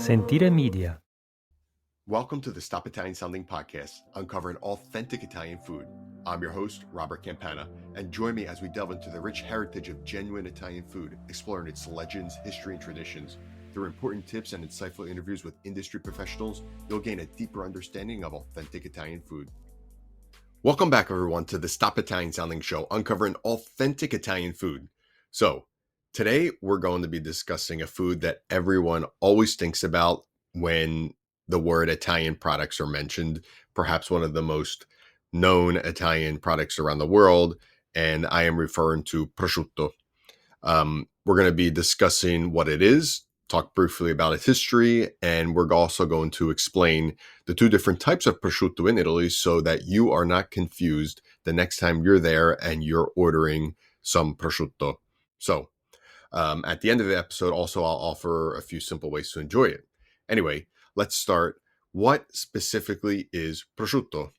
Sentire Media. Welcome to the Stop Italian Sounding podcast, uncovering authentic Italian food. I'm your host, Robert Campana, and join me as we delve into the rich heritage of genuine Italian food, exploring its legends, history, and traditions. Through important tips and insightful interviews with industry professionals, you'll gain a deeper understanding of authentic Italian food. Welcome back, everyone, to the Stop Italian Sounding show, uncovering authentic Italian food. So, today we're going to be discussing a food that everyone always thinks about when the word Italian products are mentioned, perhaps one of the most known Italian products around the world, and I am referring to prosciutto. We're going to be discussing what it is, talk briefly about its history, and we're also going to explain the two different types of prosciutto in Italy so that you are not confused the next time you're there and you're ordering some prosciutto. So, at the end of the episode, also, I'll offer a few simple ways to enjoy it. Anyway, let's start. What specifically is prosciutto?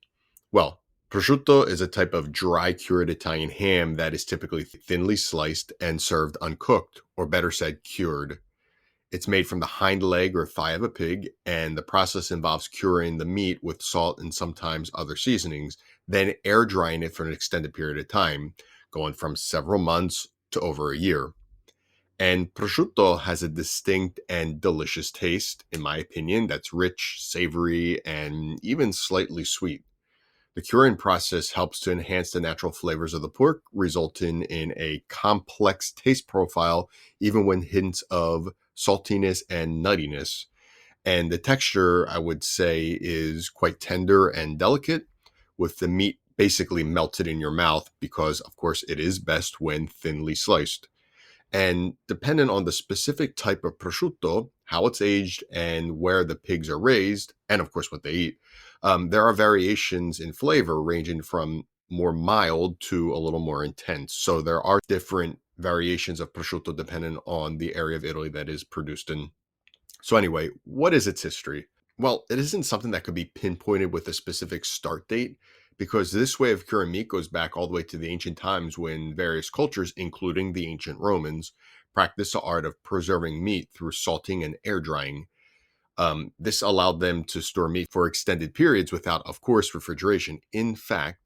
Well, prosciutto is a type of dry cured Italian ham that is typically thinly sliced and served uncooked, or better said, cured. It's made from the hind leg or thigh of a pig, and the process involves curing the meat with salt and sometimes other seasonings, then air drying it for an extended period of time, going from several months to over a year. And prosciutto has a distinct and delicious taste, in my opinion, that's rich, savory, and even slightly sweet. The curing process helps to enhance the natural flavors of the pork, resulting in a complex taste profile, even with hints of saltiness and nuttiness. And the texture, I would say, is quite tender and delicate, with the meat basically melted in your mouth because, of course, it is best when thinly sliced. And depending on the specific type of prosciutto, how it's aged, and where the pigs are raised, and of course what they eat, there are variations in flavor ranging from more mild to a little more intense. So there are different variations of prosciutto depending on the area of Italy that is produced in. So anyway, what is its history? Well, it isn't something that could be pinpointed with a specific start date, because this way of curing meat goes back all the way to the ancient times when various cultures, including the ancient Romans, practiced the art of preserving meat through salting and air drying. This allowed them to store meat for extended periods without, of course, refrigeration. In fact,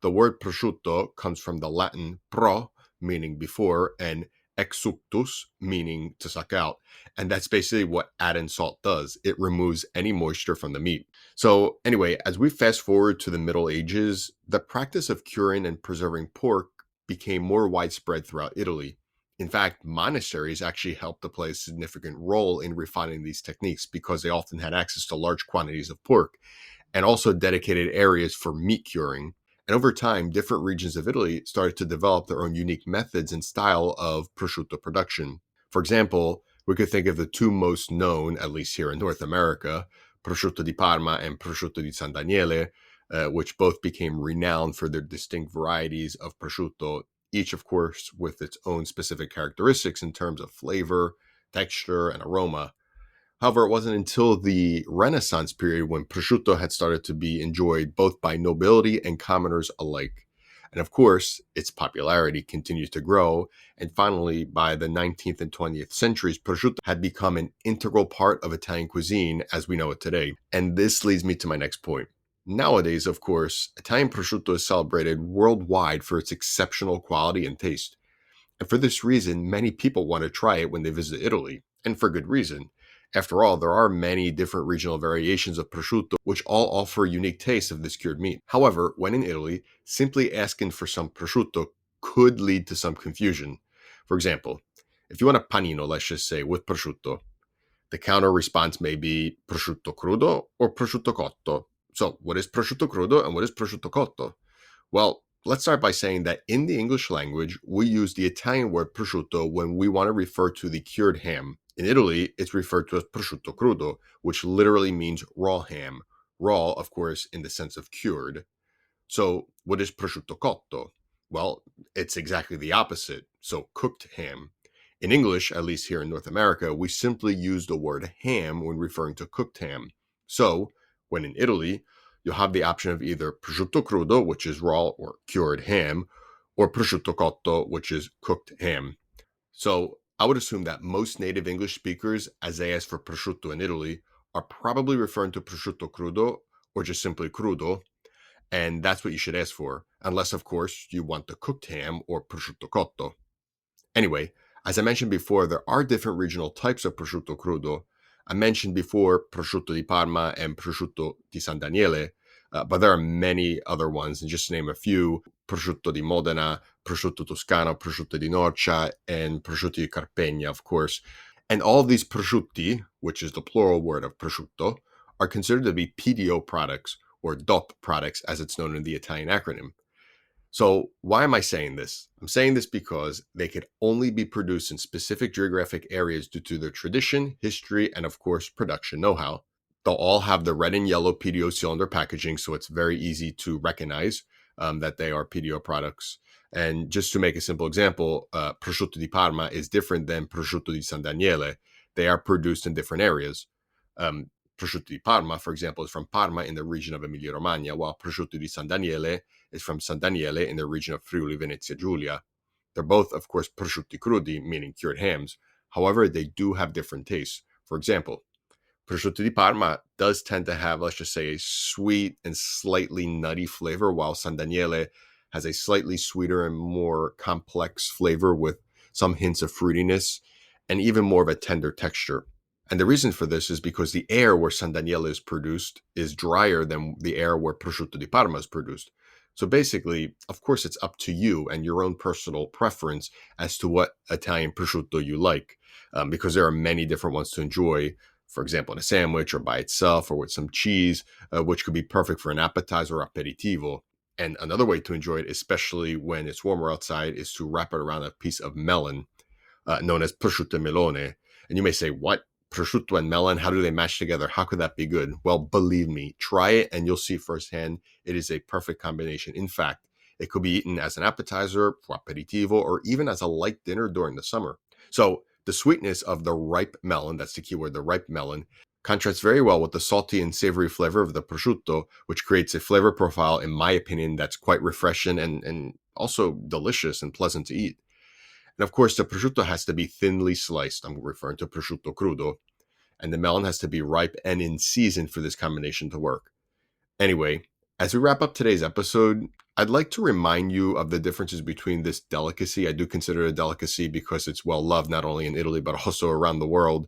the word prosciutto comes from the Latin pro, meaning before, and exuctus, meaning to suck out. And that's basically what adding salt does. It removes any moisture from the meat. So anyway, as we fast forward to the Middle Ages, the practice of curing and preserving pork became more widespread throughout Italy. In fact, monasteries actually helped to play a significant role in refining these techniques because they often had access to large quantities of pork and also dedicated areas for meat curing. And over time, different regions of Italy started to develop their own unique methods and style of prosciutto production. For example, we could think of the two most known, at least here in North America, prosciutto di Parma and prosciutto di San Daniele, which both became renowned for their distinct varieties of prosciutto, each, of course, with its own specific characteristics in terms of flavor, texture, and aroma. However, it wasn't until the Renaissance period when prosciutto had started to be enjoyed both by nobility and commoners alike. And of course, its popularity continued to grow. And finally, by the 19th and 20th centuries, prosciutto had become an integral part of Italian cuisine as we know it today. And this leads me to my next point. Nowadays, of course, Italian prosciutto is celebrated worldwide for its exceptional quality and taste. And for this reason, many people want to try it when they visit Italy, and for good reason. After all, there are many different regional variations of prosciutto, which all offer unique tastes of this cured meat. However, when in Italy, simply asking for some prosciutto could lead to some confusion. For example, if you want a panino, let's just say, with prosciutto, the counter response may be prosciutto crudo or prosciutto cotto. So, what is prosciutto crudo and what is prosciutto cotto? Well, let's start by saying that in the English language, we use the Italian word prosciutto when we want to refer to the cured ham. In Italy, it's referred to as prosciutto crudo, which literally means raw ham. Raw, of course, in the sense of cured. So, what is prosciutto cotto? Well, it's exactly the opposite. So, cooked ham. In English, at least here in North America, we simply use the word ham when referring to cooked ham. So, when in Italy, you'll have the option of either prosciutto crudo, which is raw or cured ham, or prosciutto cotto, which is cooked ham. So I would assume that most native English speakers, as they ask for prosciutto in Italy, are probably referring to prosciutto crudo or just simply crudo, and that's what you should ask for, unless, of course, you want the cooked ham or prosciutto cotto. Anyway, as I mentioned before, there are different regional types of prosciutto crudo. I mentioned before prosciutto di Parma and prosciutto di San Daniele, but there are many other ones, and just to name a few, prosciutto di Modena, prosciutto toscano, prosciutto di Norcia, and prosciutto di Carpegna, of course. And all of these prosciutti, which is the plural word of prosciutto, are considered to be PDO products, or DOP products, as it's known in the Italian acronym. So why am I saying this? I'm saying this because they could only be produced in specific geographic areas due to their tradition, history, and of course, production know-how. They'll all have the red and yellow PDO cylinder packaging, so it's very easy to recognize that they are PDO products. And just to make a simple example, prosciutto di Parma is different than prosciutto di San Daniele. They are produced in different areas. Prosciutto di Parma, for example, is from Parma in the region of Emilia-Romagna, while prosciutto di San Daniele is from San Daniele in the region of Friuli Venezia Giulia. They're both, of course, prosciutti crudi, meaning cured hams. However, they do have different tastes. For example, prosciutto di Parma does tend to have, let's just say, a sweet and slightly nutty flavor, while San Daniele has a slightly sweeter and more complex flavor with some hints of fruitiness and even more of a tender texture. And the reason for this is because the air where San Daniele is produced is drier than the air where prosciutto di Parma is produced. So basically, of course, it's up to you and your own personal preference as to what Italian prosciutto you like, because there are many different ones to enjoy. For example, in a sandwich or by itself or with some cheese, which could be perfect for an appetizer or aperitivo. And another way to enjoy it, especially when it's warmer outside, is to wrap it around a piece of melon, known as prosciutto melone. And you may say, what? Prosciutto and melon, how do they match together? How could that be good? Well, believe me, try it and you'll see firsthand it is a perfect combination. In fact, it could be eaten as an appetizer, for aperitivo, or even as a light dinner during the summer. So the sweetness of the ripe melon, that's the key word, the ripe melon, contrasts very well with the salty and savory flavor of the prosciutto, which creates a flavor profile, in my opinion, that's quite refreshing and also delicious and pleasant to eat. And of course, the prosciutto has to be thinly sliced. I'm referring to prosciutto crudo. And the melon has to be ripe and in season for this combination to work. Anyway, as we wrap up today's episode, I'd like to remind you of the differences between this delicacy. I do consider it a delicacy because it's well loved not only in Italy, but also around the world.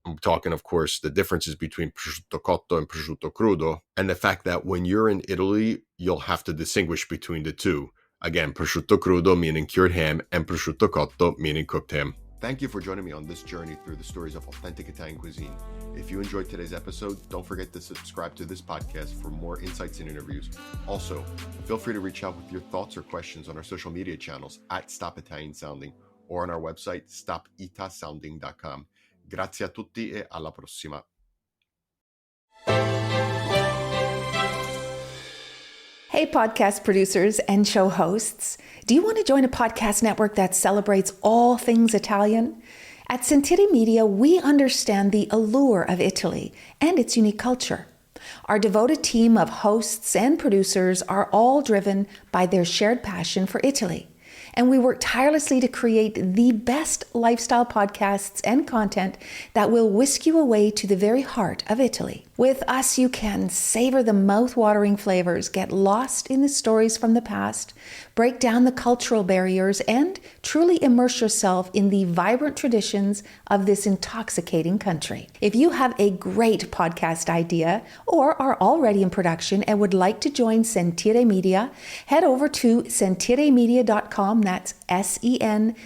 I'm talking, of course, the differences between prosciutto cotto and prosciutto crudo, and the fact that when you're in Italy, you'll have to distinguish between the two. Again, prosciutto crudo meaning cured ham and prosciutto cotto meaning cooked ham. Thank you for joining me on this journey through the stories of authentic Italian cuisine. If you enjoyed today's episode, don't forget to subscribe to this podcast for more insights and interviews. Also, feel free to reach out with your thoughts or questions on our social media channels at Stop Italian Sounding or on our website stopitasounding.com. Grazie a tutti e alla prossima. Hey, podcast producers and show hosts. Do you want to join a podcast network that celebrates all things Italian? At Sentire Media, we understand the allure of Italy and its unique culture. Our devoted team of hosts and producers are all driven by their shared passion for Italy. And we work tirelessly to create the best lifestyle podcasts and content that will whisk you away to the very heart of Italy. With us, you can savor the mouth-watering flavors, get lost in the stories from the past, break down the cultural barriers, and truly immerse yourself in the vibrant traditions of this intoxicating country. If you have a great podcast idea or are already in production and would like to join Sentire Media, head over to sentiremedia.com, that's SENTIRE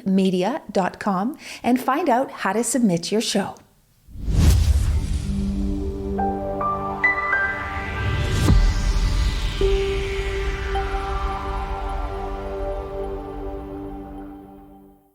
media.com, and find out how to submit your show.